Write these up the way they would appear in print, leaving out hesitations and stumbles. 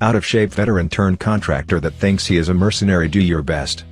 Out-of-shape veteran turned contractor that thinks he is a mercenary. Do your best.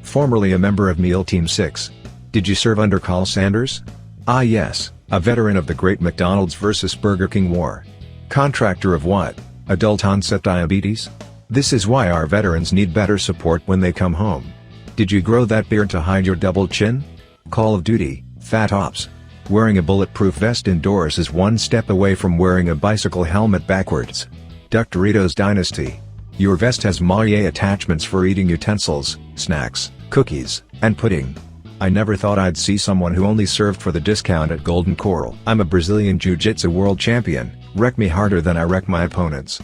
Formerly a member of MEAL Team 6. Did you serve under Carl Sanders? Ah yes, a veteran of the Great McDonald's vs Burger King War. Contractor of what? Adult onset diabetes? This is why our veterans need better support when they come home. Did you grow that beard to hide your double chin? Call of Duty, Fat Ops. Wearing a bulletproof vest indoors is one step away from wearing a bicycle helmet backwards. Duck Doritos Dynasty. Your vest has maille attachments for eating utensils, snacks, cookies, and pudding. I never thought I'd see someone who only served for the discount at Golden Coral. I'm a Brazilian Jiu-Jitsu world champion, wreck me harder than I wreck my opponents.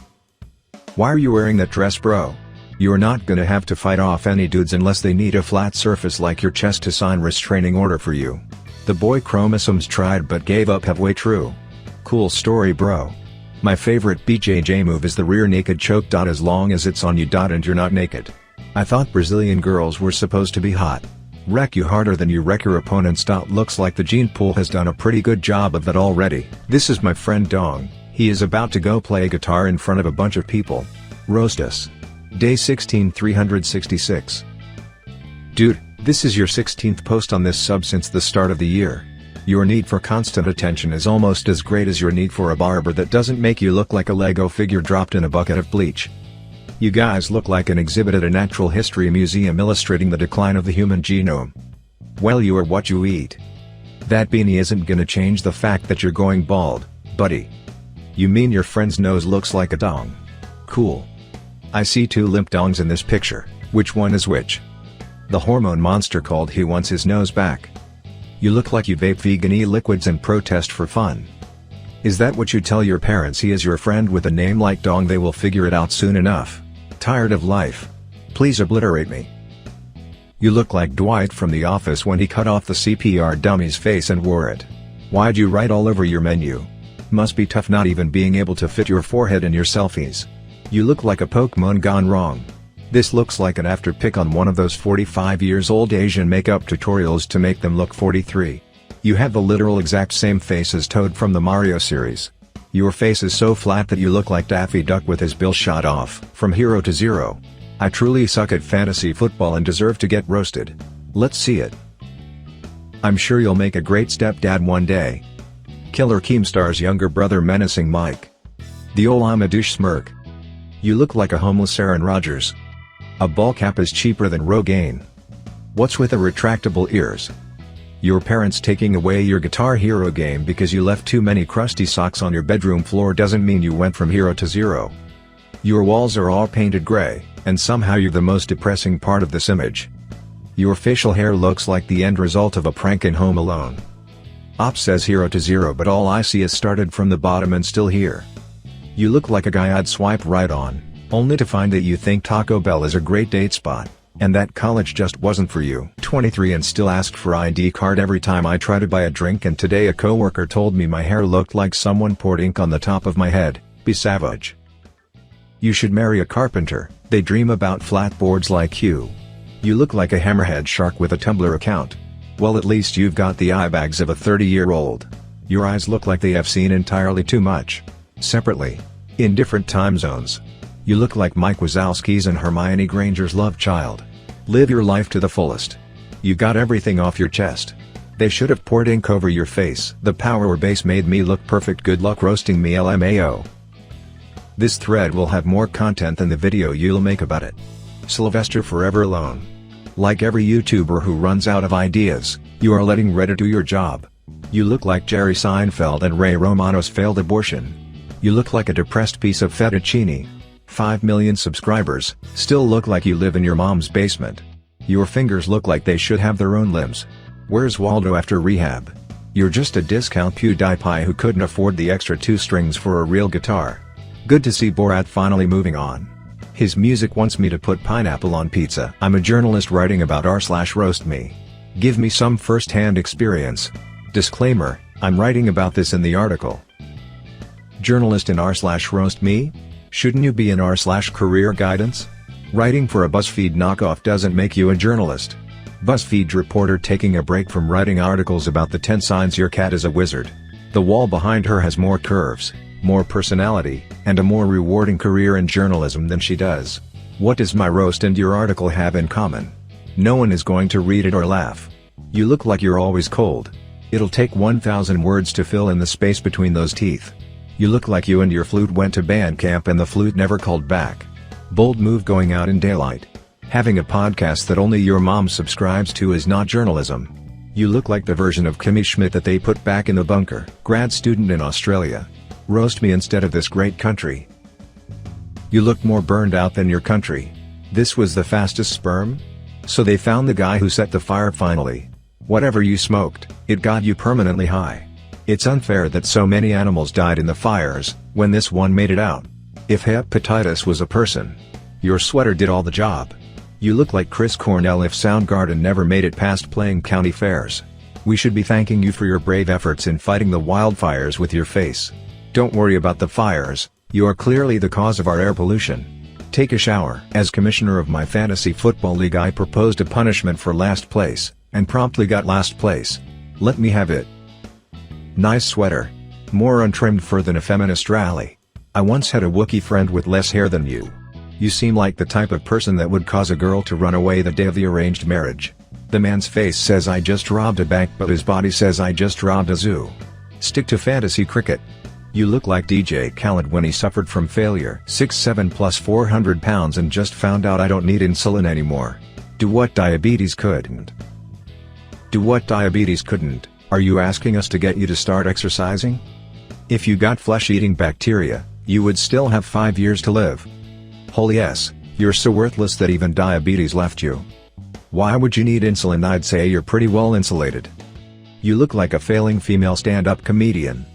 Why are you wearing that dress, bro? You're not gonna have to fight off any dudes unless they need a flat surface like your chest to sign restraining order for you. The boy chromosomes tried but gave up halfway. True. Cool story, bro. My favorite BJJ move is the rear naked choke. As long as it's on you and you're not naked. I thought Brazilian girls were supposed to be hot. Wreck you harder than you wreck your opponents. Looks like the gene pool has done a pretty good job of that already. This is my friend Dong. He is about to go play guitar in front of a bunch of people. Roast us. Day 16 366. Dude, this is your 16th post on this sub since the start of the year. Your need for constant attention is almost as great as your need for a barber that doesn't make you look like a Lego figure dropped in a bucket of bleach. You guys look like an exhibit at a natural history museum illustrating the decline of the human genome. Well, you are what you eat. That beanie isn't gonna change the fact that you're going bald, buddy. You mean your friend's nose looks like a dong? Cool. I see two limp dongs in this picture. Which one is which? The hormone monster called he wants his nose back. You look like you vape vegan e-liquids and protest for fun. Is that what you tell your parents? He is your friend with a name like Dong. They will figure it out soon enough. Tired of life? Please obliterate me. You look like Dwight from The Office when he cut off the CPR dummy's face and wore it. Why'd you write all over your menu? Must be tough not even being able to fit your forehead in your selfies. You look like a Pokemon gone wrong. This looks like an after pic on one of those 45 years old Asian makeup tutorials to make them look 43. You have the literal exact same face as Toad from the Mario series. Your face is so flat that you look like Daffy Duck with his bill shot off. From hero to zero. I truly suck at fantasy football and deserve to get roasted. Let's see it. I'm sure you'll make a great stepdad one day. Killer Keemstar's younger brother menacing Mike. The ol' I'm a douche smirk. You look like a homeless Aaron Rodgers. A ball cap is cheaper than Rogaine. What's with the retractable ears? Your parents taking away your Guitar Hero game because you left too many crusty socks on your bedroom floor doesn't mean you went from hero to zero. Your walls are all painted gray, and somehow you're the most depressing part of this image. Your facial hair looks like the end result of a prank in Home Alone. Op says hero to zero, but all I see is started from the bottom and still here. You look like a guy I'd swipe right on, only to find that you think Taco Bell is a great date spot, and that college just wasn't for you. 23 and still ask for ID card every time I try to buy a drink, and today a coworker told me my hair looked like someone poured ink on the top of my head. Be savage. You should marry a carpenter, they dream about flat boards like you. You look like a hammerhead shark with a Tumblr account. Well, at least you've got the eye bags of a 30-year-old. Your eyes look like they have seen entirely too much. Separately. In different time zones. You look like Mike Wazowski's and Hermione Granger's love child. Live your life to the fullest. You got everything off your chest. They should have poured ink over your face. The power base made me look perfect. Good luck roasting me, LMAO. This thread will have more content than the video you'll make about it. Sylvester Forever Alone. Like every YouTuber who runs out of ideas, you are letting Reddit do your job. You look like Jerry Seinfeld and Ray Romano's failed abortion. You look like a depressed piece of fettuccine. 5 million subscribers, still look like you live in your mom's basement. Your fingers look like they should have their own limbs. Where's Waldo after rehab? You're just a discount PewDiePie who couldn't afford the extra 2 strings for a real guitar. Good to see Borat finally moving on. His music wants me to put pineapple on pizza. I'm a journalist writing about r/RoastMe. Give me some first-hand experience. Disclaimer, I'm writing about this in the article. Journalist in r/RoastMe? Shouldn't you be in r/career guidance? Writing for a BuzzFeed knockoff doesn't make you a journalist. BuzzFeed reporter taking a break from writing articles about the 10 signs your cat is a wizard. The wall behind her has more curves. more personality, and a more rewarding career in journalism than she does. What does my roast and your article have in common? No one is going to read it or laugh. You look like you're always cold. It'll take 1,000 words to fill in the space between those teeth. You look like you and your flute went to band camp and the flute never called back. Bold move going out in daylight. Having a podcast that only your mom subscribes to is not journalism. You look like the version of Kimmy Schmidt that they put back in the bunker. Grad student in Australia. Roast me instead of this great country. You look more burned out than your country. This was the fastest sperm? So they found the guy who set the fire finally. Whatever you smoked, it got you permanently high. It's unfair that so many animals died in the fires, when this one made it out. If hepatitis was a person, your sweater did all the job. You look like Chris Cornell if Soundgarden never made it past playing county fairs. We should be thanking you for your brave efforts in fighting the wildfires with your face. Don't worry about the fires, you are clearly the cause of our air pollution. Take a shower. As commissioner of my fantasy football league, I proposed a punishment for last place, and promptly got last place. Let me have it. Nice sweater. More untrimmed fur than a feminist rally. I once had a Wookiee friend with less hair than you. You seem like the type of person that would cause a girl to run away the day of the arranged marriage. The man's face says I just robbed a bank, but his body says I just robbed a zoo. Stick to fantasy cricket. You look like DJ Khaled when he suffered from failure. 6'7" plus 400 pounds and just found out I don't need insulin anymore. Do what diabetes couldn't. Do what diabetes couldn't. Are you asking us to get you to start exercising? If you got flesh-eating bacteria, you would still have 5 years to live. Holy yes, you're so worthless that even diabetes left you. Why would you need insulin? I'd say you're pretty well insulated. You look like a failing female stand-up comedian.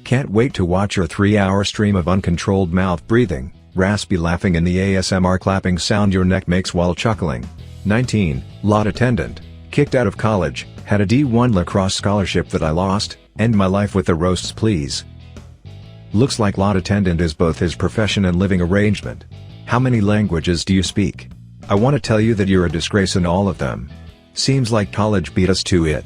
Can't wait to watch your 3-hour stream of uncontrolled mouth breathing, raspy laughing and the ASMR clapping sound your neck makes while chuckling. 19, lot attendant, kicked out of college, had a D1 lacrosse scholarship that I lost, end my life with the roasts please. Looks like lot attendant is both his profession and living arrangement. How many languages do you speak? I want to tell you that you're a disgrace in all of them. Seems like college beat us to it.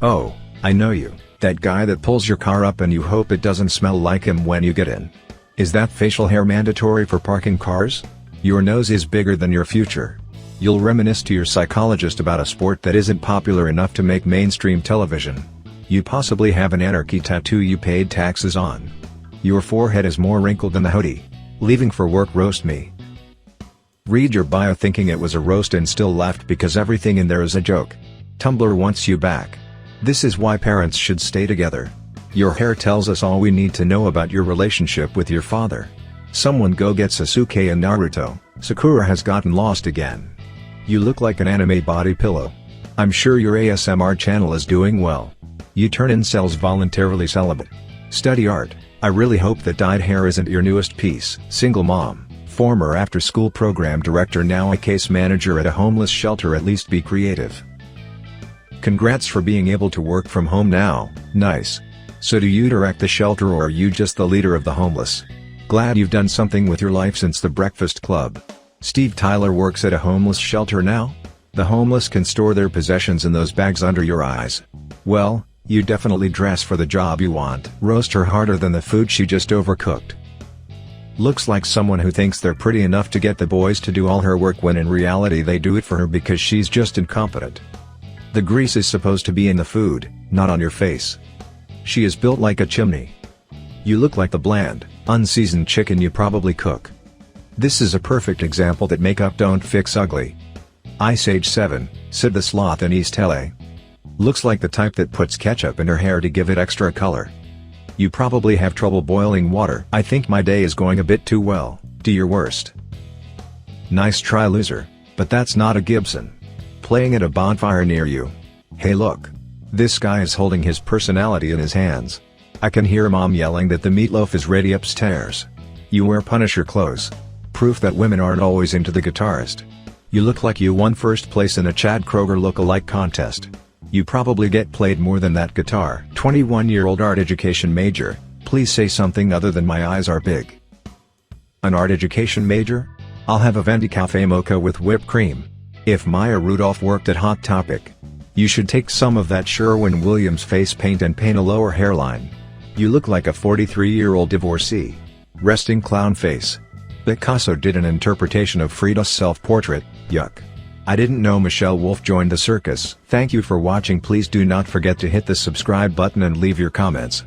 Oh, I know you, that guy that pulls your car up and you hope it doesn't smell like him when you get in. Is that facial hair mandatory for parking cars? Your nose is bigger than your future. You'll reminisce to your psychologist about a sport that isn't popular enough to make mainstream television. You possibly have an anarchy tattoo you paid taxes on. Your forehead is more wrinkled than the hoodie. Leaving for work. Roast me. Read your bio thinking it was a roast and still laughed because everything in there is a joke. Tumblr wants you back. This is why parents should stay together. Your hair tells us all we need to know about your relationship with your father. Someone go get Sasuke and Naruto. Sakura has gotten lost again. You look like an anime body pillow. I'm sure your ASMR channel is doing well. You turn incels voluntarily celibate. Study art. I really hope that dyed hair isn't your newest piece. Single mom, former after-school program director, now a case manager at a homeless shelter. At least be creative. Congrats for being able to work from home now. Nice. So do you direct the shelter or are you just the leader of the homeless? Glad you've done something with your life since the Breakfast Club. Steve Tyler works at a homeless shelter now? The homeless can store their possessions in those bags under your eyes. Well, you definitely dress for the job you want. Roast her harder than the food she just overcooked. Looks like someone who thinks they're pretty enough to get the boys to do all her work when in reality they do it for her because she's just incompetent. The grease is supposed to be in the food, not on your face. She is built like a chimney. You look like the bland, unseasoned chicken you probably cook. This is a perfect example that makeup don't fix ugly. Ice Age 7, said the sloth in East LA. Looks like the type that puts ketchup in her hair to give it extra color. You probably have trouble boiling water. I think my day is going a bit too well. Do your worst. Nice try, loser, but that's not a Gibson. Playing at a bonfire near you. Hey look. This guy is holding his personality in his hands. I can hear mom yelling that the meatloaf is ready upstairs. You wear Punisher clothes. Proof that women aren't always into the guitarist. You look like you won first place in a Chad Kroeger look-alike contest. You probably get played more than that guitar. 21-year-old art education major, please say something other than my eyes are big. An art education major? I'll have a venti cafe mocha with whipped cream. If Maya Rudolph worked at Hot Topic. You should take some of that Sherwin-Williams face paint and paint a lower hairline. You look like a 43-year-old divorcee. Resting clown face. Picasso did an interpretation of Frida's self-portrait, yuck. I didn't know Michelle Wolf joined the circus. Thank you for watching. Please do not forget to hit the subscribe button and leave your comments.